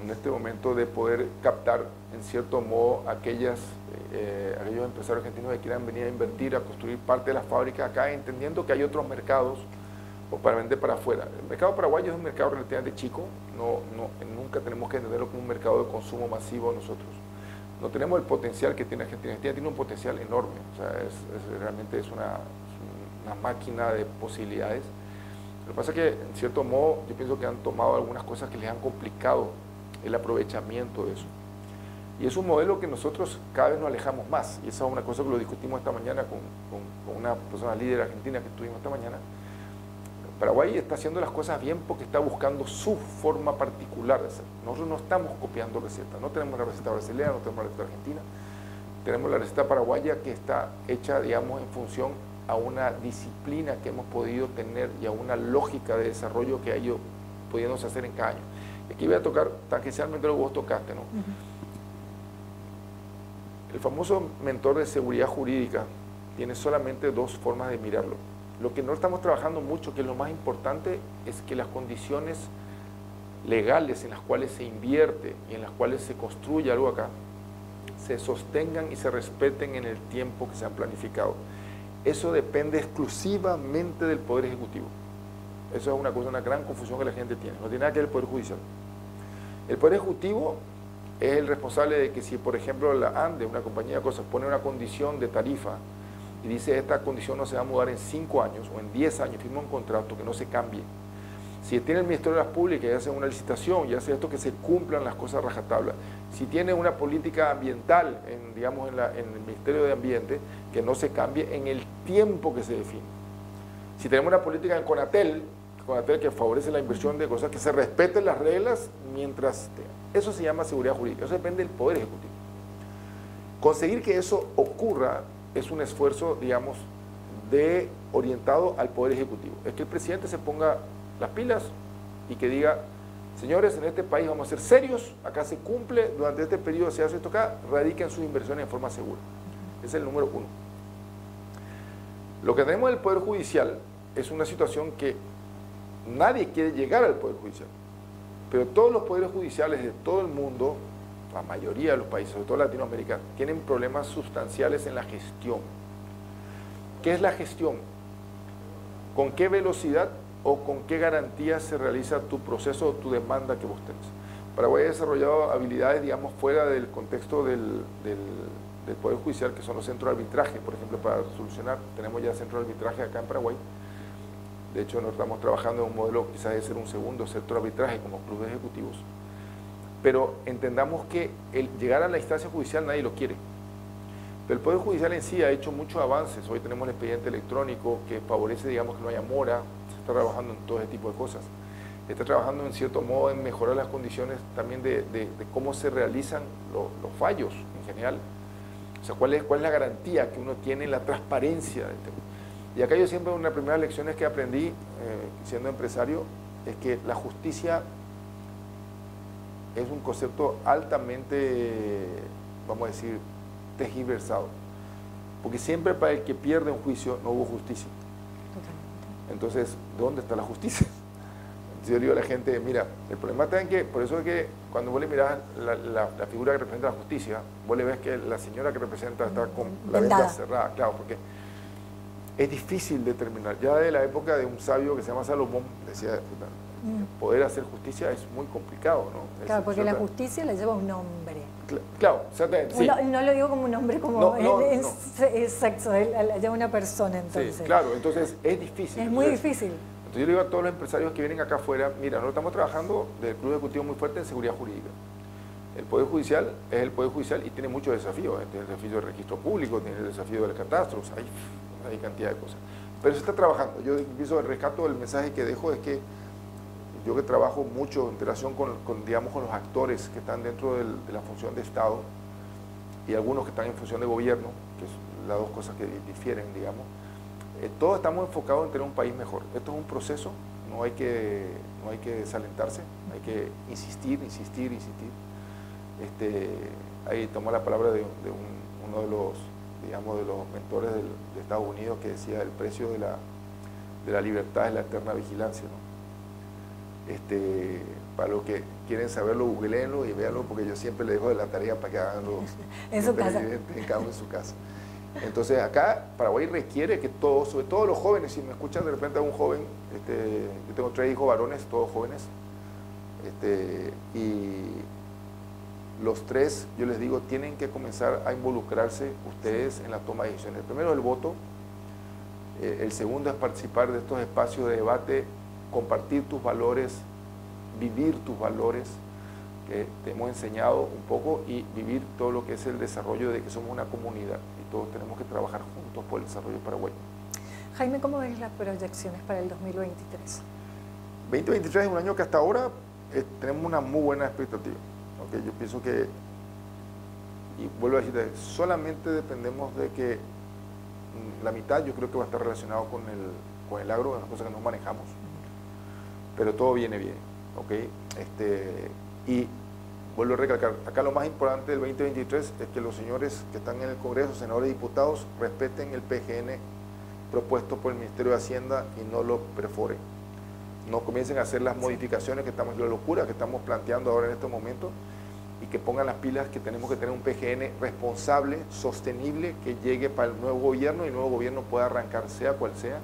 en este momento de poder captar, en cierto modo, aquellos empresarios argentinos que quieran venir a invertir, a construir parte de las fábricas acá, entendiendo que hay otros mercados para vender para afuera. El mercado paraguayo es un mercado relativamente chico, nunca tenemos que entenderlo como un mercado de consumo masivo nosotros. No tenemos el potencial que tiene Argentina. Argentina tiene un potencial enorme, o sea, realmente es una máquina de posibilidades. Lo que pasa es que, en cierto modo, yo pienso que han tomado algunas cosas que les han complicado el aprovechamiento de eso. Y es un modelo que nosotros cada vez nos alejamos más. Y esa es una cosa que lo discutimos esta mañana con una persona líder argentina que tuvimos esta mañana. Paraguay está haciendo las cosas bien porque está buscando su forma particular de hacer. Nosotros no estamos copiando recetas. No tenemos la receta brasileña, no tenemos la receta argentina. Tenemos la receta paraguaya que está hecha, digamos, en función a una disciplina que hemos podido tener y a una lógica de desarrollo que ha ido pudiéndose hacer en cada año. Y aquí voy a tocar tangencialmente lo que vos tocaste, ¿no? El famoso mentor de seguridad jurídica tiene solamente dos formas de mirarlo. Lo que no estamos trabajando mucho, que es lo más importante, es que las condiciones legales en las cuales se invierte y en las cuales se construye algo acá, se sostengan y se respeten en el tiempo que se han planificado. Eso depende exclusivamente del Poder Ejecutivo. Eso es una gran confusión que la gente tiene. No tiene nada que ver el Poder Judicial. El Poder Ejecutivo es el responsable de que si, por ejemplo, la ANDE, una compañía de cosas, pone una condición de tarifa y dice esta condición no se va a mudar en 5 años o en 10 años, firma un contrato que no se cambie. Si tiene el Ministerio de las Públicas y hace una licitación y hace esto, que se cumplan las cosas a rajatabla. Si tiene una política ambiental, en el Ministerio de Ambiente, que no se cambie en el tiempo que se define. Si tenemos una política en Conatel que favorece la inversión de cosas, que se respeten las reglas mientras... Eso se llama seguridad jurídica, eso depende del Poder Ejecutivo. Conseguir que eso ocurra es un esfuerzo, digamos, orientado al Poder Ejecutivo. Es que el presidente se ponga las pilas y que diga, señores, en este país vamos a ser serios, acá se cumple, durante este periodo se hace esto acá, radiquen sus inversiones en forma segura. Ese es el número 1. Lo que tenemos del Poder Judicial es una situación que nadie quiere llegar al Poder Judicial, pero todos los poderes judiciales de todo el mundo, la mayoría de los países, sobre todo Latinoamérica, tienen problemas sustanciales en la gestión. ¿Qué es la gestión? ¿Con qué velocidad o con qué garantías se realiza tu proceso o tu demanda que vos tenés? Paraguay ha desarrollado habilidades, digamos, fuera del contexto del Poder Judicial, que son los centros de arbitraje, por ejemplo, para solucionar. Tenemos ya centros de arbitraje acá en Paraguay. De hecho, nos estamos trabajando en un modelo quizás de ser un segundo centro de arbitraje como club de ejecutivos. Pero entendamos que el llegar a la instancia judicial nadie lo quiere. Pero el Poder Judicial en sí ha hecho muchos avances. Hoy tenemos el expediente electrónico que favorece, digamos, que no haya mora. Se está trabajando en todo ese tipo de cosas. Está trabajando en cierto modo en mejorar las condiciones también de cómo se realizan los fallos en general. O sea, ¿cuál es la garantía que uno tiene en la transparencia del tema? Y acá yo siempre, una de las primeras lecciones que aprendí siendo empresario es que la justicia es un concepto altamente, vamos a decir, tergiversado. Porque siempre para el que pierde un juicio no hubo justicia. Totalmente. Entonces, ¿dónde está la justicia? Entonces yo digo a la gente, mira, el problema está en que, por eso es que cuando vos le mirás la figura que representa la justicia, vos le ves que la señora que representa está con la venda cerrada, claro, porque es difícil determinar. Ya de la época de un sabio que se llama Salomón, decía, poder hacer justicia es muy complicado, ¿no?
Claro, porque la justicia le lleva un nombre.
Claro, exactamente. Sí.
No lo digo como un nombre, como es sexo, le lleva una persona, entonces.
Sí, claro, entonces es difícil.
Es muy difícil.
Entonces yo le digo a todos los empresarios que vienen acá afuera, mira, nosotros estamos trabajando del Club Ejecutivo muy fuerte en seguridad jurídica. El Poder Judicial es el Poder Judicial y tiene muchos desafíos. Tiene el desafío del registro público, tiene el desafío del catastro, hay cantidad de cosas. Pero se está trabajando. Yo empiezo el rescato, el mensaje que dejo es que yo que trabajo mucho en relación digamos, con los actores que están dentro de la función de Estado y algunos que están en función de gobierno, que son las dos cosas que difieren, digamos, todos estamos enfocados en tener un país mejor. Esto es un proceso, no hay que desalentarse, hay que insistir. Ahí tomó la palabra de uno de los, digamos, de los mentores de Estados Unidos que decía el precio de la libertad es la eterna vigilancia, ¿no? Para los que quieren saberlo, googleenlo y véanlo, porque yo siempre les dejo de la tarea para que hagan
en su casa.
Cada uno en su casa. Entonces acá Paraguay requiere que todos, sobre todo los jóvenes, si me escuchan de repente a un joven, yo tengo 3 hijos varones, todos jóvenes, y los 3, yo les digo, tienen que comenzar a involucrarse ustedes en la toma de decisiones. El primero es el voto, el segundo es participar de estos espacios de debate, compartir tus valores, vivir tus valores, que te hemos enseñado un poco, y vivir todo lo que es el desarrollo de que somos una comunidad y todos tenemos que trabajar juntos por el desarrollo paraguayo.
Jaime, ¿cómo ves las proyecciones para el 2023?
2023 es un año que hasta ahora tenemos una muy buena expectativa. ¿Okay? Yo pienso que, y vuelvo a decirte, solamente dependemos de que la mitad yo creo que va a estar relacionado con el agro, es una cosa que no manejamos, pero todo viene bien. ¿Okay? Y vuelvo a recalcar, acá lo más importante del 2023 es que los señores que están en el Congreso, senadores y diputados, respeten el PGN propuesto por el Ministerio de Hacienda y no lo perforen. No comiencen a hacer las modificaciones que estamos, la locura que estamos planteando ahora en este momento, y que pongan las pilas que tenemos que tener un PGN responsable, sostenible, que llegue para el nuevo gobierno y el nuevo gobierno pueda arrancar, sea cual sea.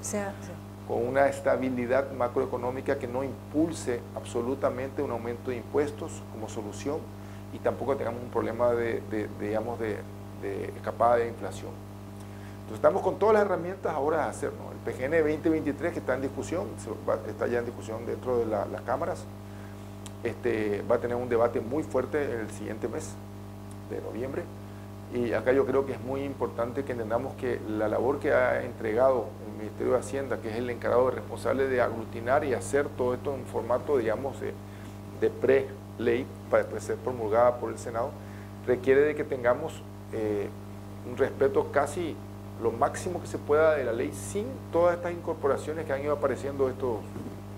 Con una estabilidad macroeconómica que no impulse absolutamente un aumento de impuestos como solución y tampoco tengamos un problema digamos, de escapada de inflación. Entonces estamos con todas las herramientas ahora a hacer, ¿no? El PGN 2023 que está en discusión, está ya en discusión dentro de las cámaras, va a tener un debate muy fuerte en el siguiente mes de noviembre. Y acá yo creo que es muy importante que entendamos que la labor que ha entregado el Ministerio de Hacienda, que es el encargado de responsable de aglutinar y hacer todo esto en formato, digamos, de pre-ley, para después ser promulgada por el Senado, requiere de que tengamos un respeto casi lo máximo que se pueda de la ley, sin todas estas incorporaciones que han ido apareciendo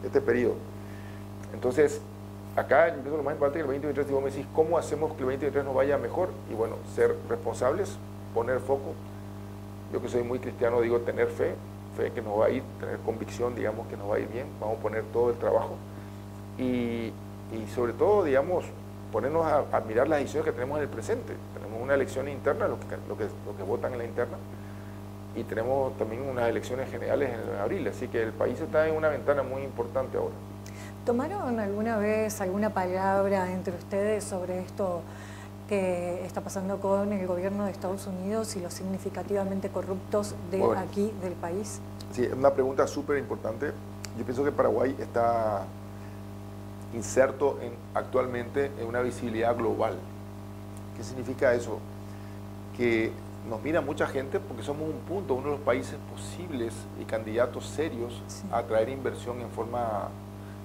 este periodo. Entonces, acá yo pienso lo más importante es que el 2023, si vos me decís, ¿cómo hacemos que el 2023 nos vaya mejor? Y bueno, ser responsables, poner foco. Yo que soy muy cristiano digo tener fe que nos va a ir, tener convicción, digamos, que nos va a ir bien, vamos a poner todo el trabajo y sobre todo, digamos, ponernos a mirar las decisiones que tenemos en el presente. Tenemos una elección interna, lo que votan en la interna, y tenemos también unas elecciones generales en abril, así que el país está en una ventana muy importante ahora.
¿Tomaron alguna vez alguna palabra entre ustedes sobre esto que está pasando con el gobierno de Estados Unidos y los significativamente corruptos de aquí del país?
Sí, es una pregunta súper importante. Yo pienso que Paraguay está inserto actualmente en una visibilidad global. ¿Qué significa eso? Que nos mira mucha gente porque somos un punto, uno de los países posibles y candidatos serios a atraer inversión en forma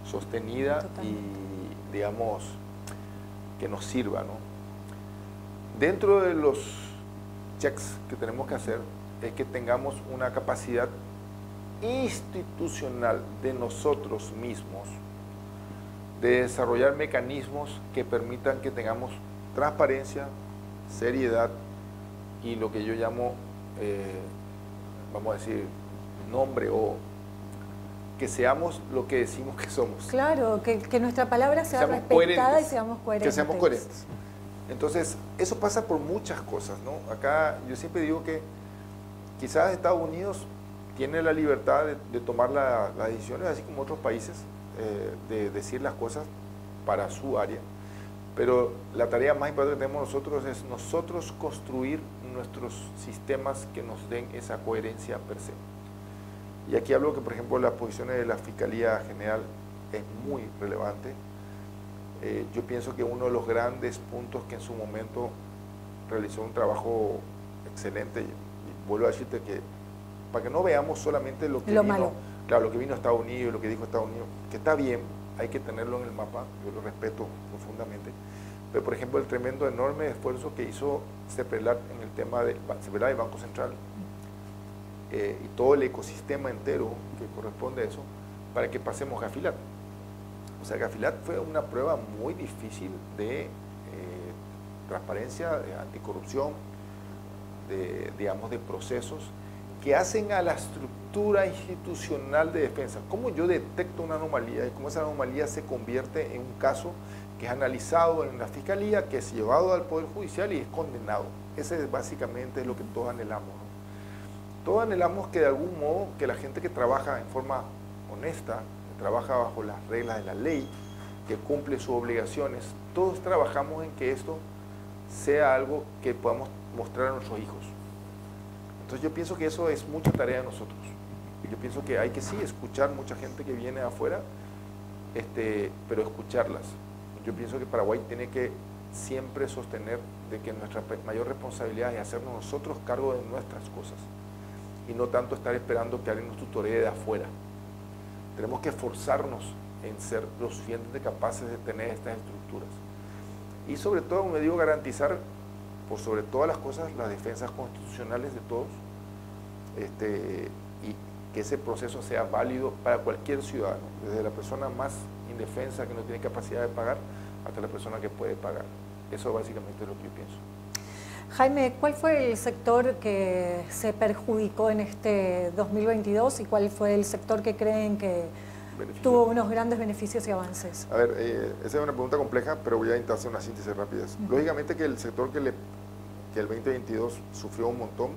sostenida. Totalmente. Y, digamos, que nos sirva, ¿no? Dentro de los checks que tenemos que hacer es que tengamos una capacidad institucional de nosotros mismos de desarrollar mecanismos que permitan que tengamos transparencia, seriedad y lo que yo llamo, vamos a decir, nombre o que seamos lo que decimos que somos.
Claro, que nuestra palabra sea respetada y seamos coherentes.
Que seamos coherentes. Entonces, eso pasa por muchas cosas, ¿no? Acá yo siempre digo que quizás Estados Unidos tiene la libertad de tomar las decisiones, así como otros países, de decir las cosas para su área, pero la tarea más importante que tenemos nosotros es nosotros construir nuestros sistemas que nos den esa coherencia per se. Y aquí hablo que, por ejemplo, las posiciones de la Fiscalía General es muy relevante. Yo pienso que uno de los grandes puntos que en su momento realizó un trabajo excelente, y vuelvo a decirte que para que no veamos solamente lo que vino,
malo.
Claro, lo que vino a Estados Unidos, lo que dijo Estados Unidos, que está bien, hay que tenerlo en el mapa, yo lo respeto profundamente, pero por ejemplo el tremendo, enorme esfuerzo que hizo CEPRELAT en el tema de CEPRELAT y Banco Central, y todo el ecosistema entero que corresponde a eso, para que pasemos Gafilat. O sea, Gafilat fue una prueba muy difícil de transparencia, de anticorrupción, digamos, de procesos que hacen a la estructura institucional de defensa. ¿Cómo yo detecto una anomalía y cómo esa anomalía se convierte en un caso que es analizado en la Fiscalía, que es llevado al Poder Judicial y es condenado? Ese es básicamente lo que todos anhelamos, ¿no? Todos anhelamos que de algún modo que la gente que trabaja en forma honesta, que trabaja bajo las reglas de la ley, que cumple sus obligaciones, todos trabajamos en que esto sea algo que podamos mostrar a nuestros hijos. Entonces yo pienso que eso es mucha tarea de nosotros. Yo pienso que hay que sí escuchar mucha gente que viene de afuera, pero escucharlas. Yo pienso que Paraguay tiene que siempre sostener de que nuestra mayor responsabilidad es hacernos nosotros cargo de nuestras cosas y no tanto estar esperando que alguien nos tutoree de afuera. Tenemos que esforzarnos en ser lo suficientemente capaces de tener estas estructuras. Y sobre todo, como digo, garantizar por sobre todas las cosas las defensas constitucionales de todos, y que ese proceso sea válido para cualquier ciudadano, desde la persona más indefensa que no tiene capacidad de pagar hasta la persona que puede pagar. Eso básicamente es lo que yo pienso.
Jaime, ¿cuál fue el sector que se perjudicó en este 2022 y cuál fue el sector que creen que tuvo unos grandes beneficios y avances?
A ver, esa es una pregunta compleja, pero voy a intentar hacer una síntesis rápida. Lógicamente que el sector que el 2022 sufrió un montón,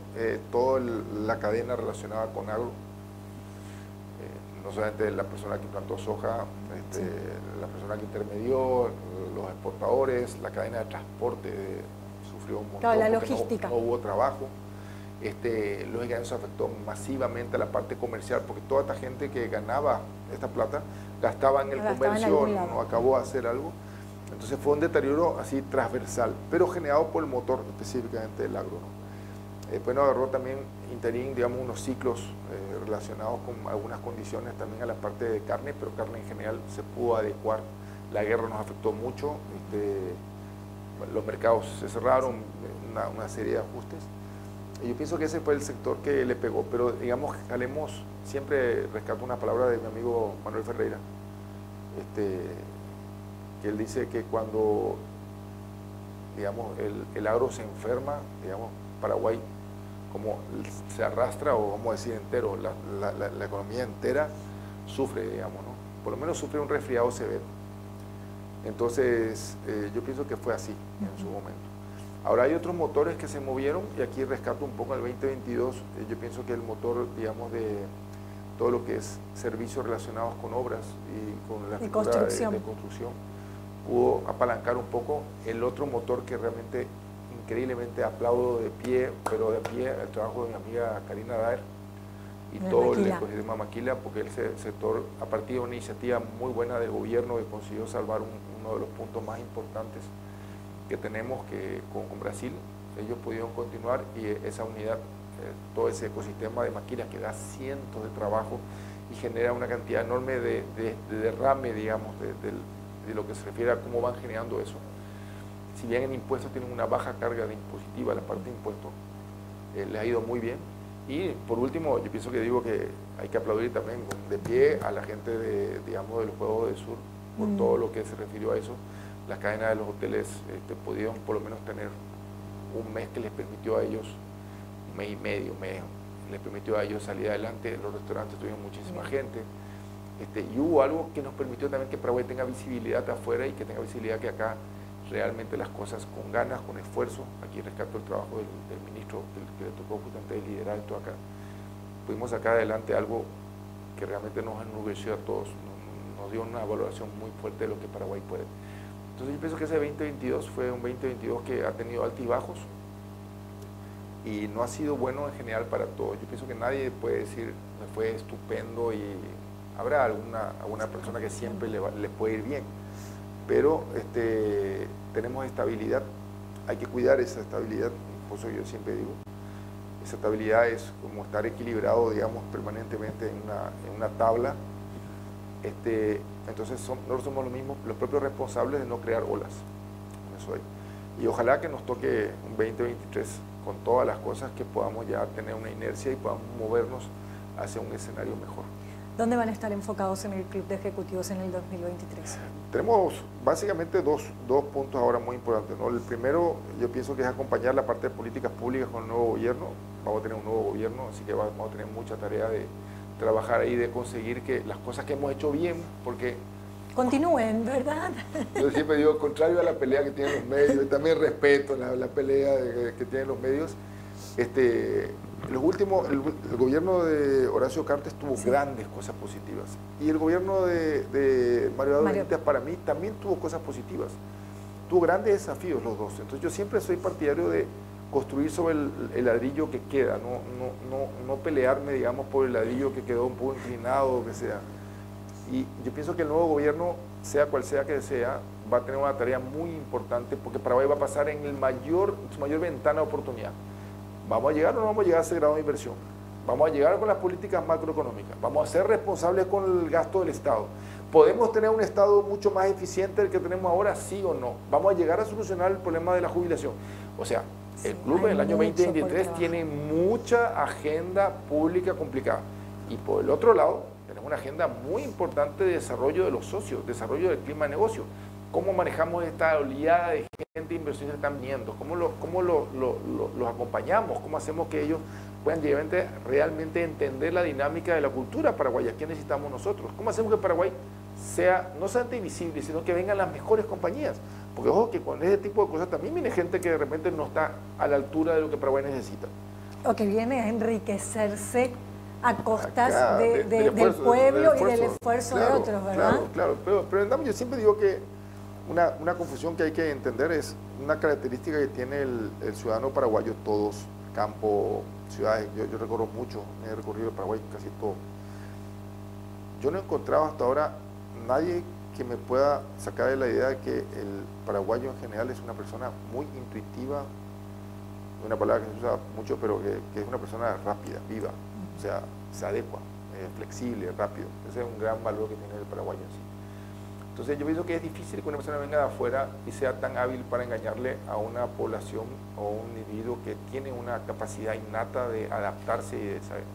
toda la cadena relacionada con agro, no solamente la persona que plantó soja, la persona que intermedió, los exportadores, la cadena de transporte sufrió un montón.
Claro, la logística.
No hubo trabajo. Lógicamente eso afectó masivamente a la parte comercial, porque toda esta gente que ganaba esta plata gastaba en el comercio, no acabó de hacer algo. Entonces fue un deterioro así transversal, pero generado por el motor específicamente del agro, ¿no? Después nos agarró también interín, digamos, unos ciclos relacionados con algunas condiciones también a la parte de carne, pero carne en general se pudo adecuar. La guerra nos afectó mucho, los mercados se cerraron, una serie de ajustes. Y yo pienso que ese fue el sector que le pegó, pero digamos, siempre rescato una palabra de mi amigo Manuel Ferreira. que él dice que cuando, digamos, el agro se enferma, digamos, Paraguay como se arrastra, o vamos a decir entero, la economía entera sufre, digamos, ¿no? Por lo menos sufre un resfriado severo. Entonces, yo pienso que fue así en su momento. Ahora hay otros motores que se movieron, y aquí rescato un poco el 2022, yo pienso que el motor, digamos, de todo lo que es servicios relacionados con obras y con la figura de construcción, pudo apalancar un poco. El otro motor que realmente increíblemente aplaudo de pie, pero de pie, el trabajo de mi amiga Karina Daer y todo el ecosistema Maquila, porque el sector, a partir de una iniciativa muy buena del gobierno, que consiguió salvar uno de los puntos más importantes que tenemos con Brasil, ellos pudieron continuar, y esa unidad, todo ese ecosistema de Maquila que da cientos de trabajo y genera una cantidad enorme de derrame, digamos, de lo que se refiere a cómo van generando eso. Si bien en impuestos tienen una baja carga de impositiva, la parte de impuestos les ha ido muy bien. Y por último, yo pienso que digo que hay que aplaudir también de pie a la gente digamos, de los Juegos del Sur por todo lo que se refirió a eso. Las cadenas de los hoteles pudieron por lo menos tener un mes que les permitió a ellos, un mes y medio, les permitió a ellos salir adelante. Los restaurantes tuvieron muchísima gente. Y hubo algo que nos permitió también que Paraguay tenga visibilidad afuera, y que tenga visibilidad que acá realmente las cosas con ganas, con esfuerzo. Aquí rescato el trabajo del ministro que le tocó justamente liderar esto acá. Pudimos sacar adelante algo que realmente nos enorgulleció a todos, nos dio una valoración muy fuerte de lo que Paraguay puede. Entonces yo pienso que ese 2022 fue un 2022 que ha tenido altibajos y no ha sido bueno en general para todos. Yo pienso que nadie puede decir me fue estupendo, y habrá alguna persona que siempre le puede ir bien, pero tenemos estabilidad, hay que cuidar esa estabilidad. Por eso yo siempre digo, esa estabilidad es como estar equilibrado, digamos, permanentemente en una tabla. Entonces nosotros somos los propios responsables de no crear olas. Eso hay. Y ojalá que nos toque un 2023 con todas las cosas, que podamos ya tener una inercia y podamos movernos hacia un escenario mejor.
¿Dónde van a estar enfocados en el Club de Ejecutivos en el 2023?
Tenemos básicamente dos puntos ahora muy importantes, ¿no? El primero, yo pienso que es acompañar la parte de políticas públicas con el nuevo gobierno. Vamos a tener un nuevo gobierno, así que vamos a tener mucha tarea de trabajar ahí, de conseguir que las cosas que hemos hecho bien, porque
continúen, ¿verdad?
Yo siempre digo, contrario a la pelea que tienen los medios, y también respeto la pelea que tienen los medios. El gobierno de Horacio Cartes tuvo grandes cosas positivas, y el gobierno de Mario Benítez para mí también tuvo cosas positivas. Tuvo grandes desafíos los dos. Entonces yo siempre soy partidario de construir sobre el ladrillo que queda, no pelearme, digamos, por el ladrillo que quedó un poco inclinado o que sea. Y yo pienso que el nuevo gobierno, sea cual sea que sea, va a tener una tarea muy importante, porque Paraguay va a pasar en su mayor ventana de oportunidad. ¿Vamos a llegar o no vamos a llegar a ese grado de inversión? ¿Vamos a llegar con las políticas macroeconómicas? ¿Vamos a ser responsables con el gasto del Estado? ¿Podemos tener un Estado mucho más eficiente del que tenemos ahora, sí o no? ¿Vamos a llegar a solucionar el problema de la jubilación? O sea, el club en el año 2023 tiene mucha agenda pública complicada. Y por el otro lado, tenemos una agenda muy importante de desarrollo de los socios, desarrollo del clima de negocio. ¿Cómo manejamos esta oleada de gente de inversiones que están viniendo? ¿Cómo los acompañamos? ¿Cómo hacemos que ellos puedan realmente entender la dinámica de la cultura paraguaya? ¿Qué necesitamos nosotros? ¿Cómo hacemos que Paraguay sea no solamente invisible, sino que vengan las mejores compañías? Porque ojo que con ese tipo de cosas también viene gente que de repente no está a la altura de lo que Paraguay necesita.
O que viene a enriquecerse a costas del pueblo y del esfuerzo de otros, ¿verdad?
Claro. Pero yo siempre digo que una confusión que hay que entender es una característica que tiene el ciudadano paraguayo, todos, campo, ciudades. Yo recorro mucho, he recorrido el Paraguay casi todo. Yo no he encontrado hasta ahora nadie que me pueda sacar de la idea de que el paraguayo en general es una persona muy intuitiva, una palabra que se usa mucho, pero que es una persona rápida, viva, o sea, se adecua, flexible, rápido. Ese es un gran valor que tiene el paraguayo en sí. Entonces yo pienso que es difícil que una persona venga de afuera y sea tan hábil para engañarle a una población o un individuo que tiene una capacidad innata de adaptarse y de saber.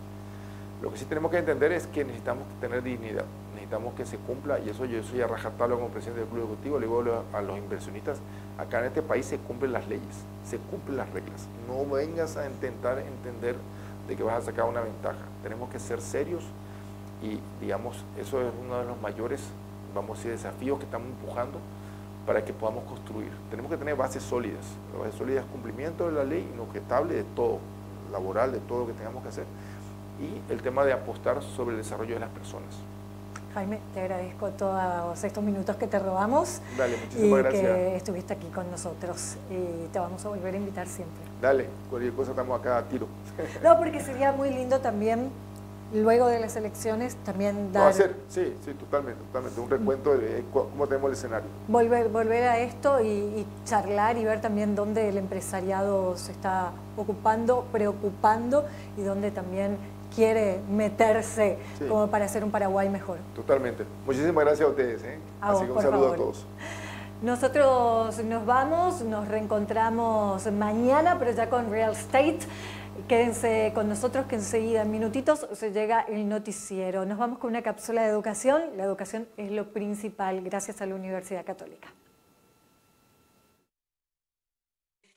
Lo que sí tenemos que entender es que necesitamos tener dignidad, necesitamos que se cumpla, y eso yo soy a rajatabla como presidente del Club Ejecutivo, le digo a los inversionistas, acá en este país se cumplen las leyes, se cumplen las reglas. No vengas a intentar entender de que vas a sacar una ventaja. Tenemos que ser serios y, digamos, eso es uno de los mayores, vamos a decir, desafíos que estamos empujando para que podamos construir. Tenemos que tener bases sólidas. La base sólida es cumplimiento de la ley, inobjetable de todo, laboral, de todo lo que tengamos que hacer, y el tema de apostar sobre el desarrollo de las personas.
Jaime, te agradezco todos estos minutos que te robamos.
Dale, muchísimas gracias.
Y que estuviste aquí con nosotros. Y te vamos a volver a invitar siempre.
Dale, cualquier cosa estamos acá a tiro.
No, porque sería muy lindo también, luego de las elecciones, también dar...
Va a ser, sí, totalmente. Un recuento de cómo tenemos el escenario.
Volver a esto y charlar y ver también dónde el empresariado se está ocupando, preocupando y dónde también quiere meterse como para hacer un Paraguay mejor.
Totalmente. Muchísimas gracias a ustedes. Así que un saludo a todos.
Nosotros nos vamos, nos reencontramos mañana, pero ya con Real Estate. Quédense con nosotros que enseguida, en minutitos, se llega el noticiero. Nos vamos con una cápsula de educación. La educación es lo principal, gracias a la Universidad Católica.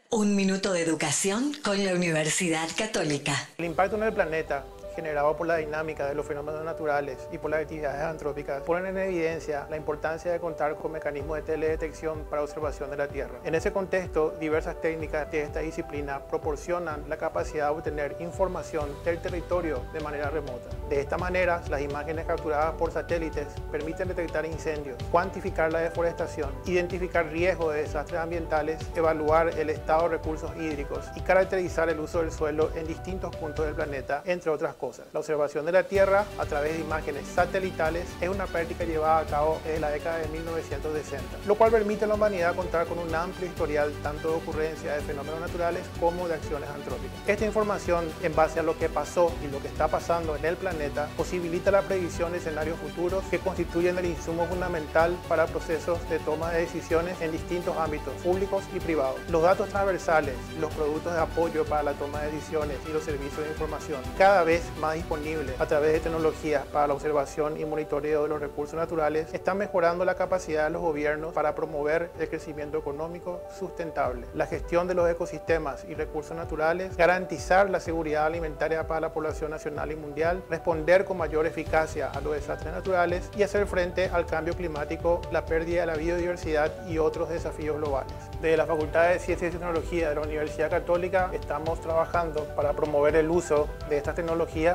Un minuto de educación con la Universidad Católica.
El impacto en el planeta generado por la dinámica de los fenómenos naturales y por las actividades antrópicas ponen en evidencia la importancia de contar con mecanismos de teledetección para observación de la Tierra. En ese contexto, diversas técnicas de esta disciplina proporcionan la capacidad de obtener información del territorio de manera remota. De esta manera, las imágenes capturadas por satélites permiten detectar incendios, cuantificar la deforestación, identificar riesgos de desastres ambientales, evaluar el estado de recursos hídricos y caracterizar el uso del suelo en distintos puntos del planeta, entre otras cosas. La observación de la Tierra a través de imágenes satelitales es una práctica llevada a cabo desde la década de 1960, lo cual permite a la humanidad contar con un amplio historial tanto de ocurrencia de fenómenos naturales como de acciones antrópicas. Esta información, en base a lo que pasó y lo que está pasando en el planeta, posibilita la predicción de escenarios futuros que constituyen el insumo fundamental para procesos de toma de decisiones en distintos ámbitos públicos y privados. Los datos transversales, los productos de apoyo para la toma de decisiones y los servicios de información, cada vez más disponibles a través de tecnologías para la observación y monitoreo de los recursos naturales, están mejorando la capacidad de los gobiernos para promover el crecimiento económico sustentable, la gestión de los ecosistemas y recursos naturales, garantizar la seguridad alimentaria para la población nacional y mundial, responder con mayor eficacia a los desastres naturales y hacer frente al cambio climático, la pérdida de la biodiversidad y otros desafíos globales. Desde la Facultad de Ciencias y Tecnología de la Universidad Católica estamos trabajando para promover el uso de estas tecnologías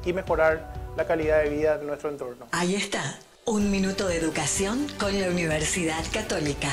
y mejorar la calidad de vida de nuestro entorno.
Ahí está, un minuto de educación con la Universidad Católica.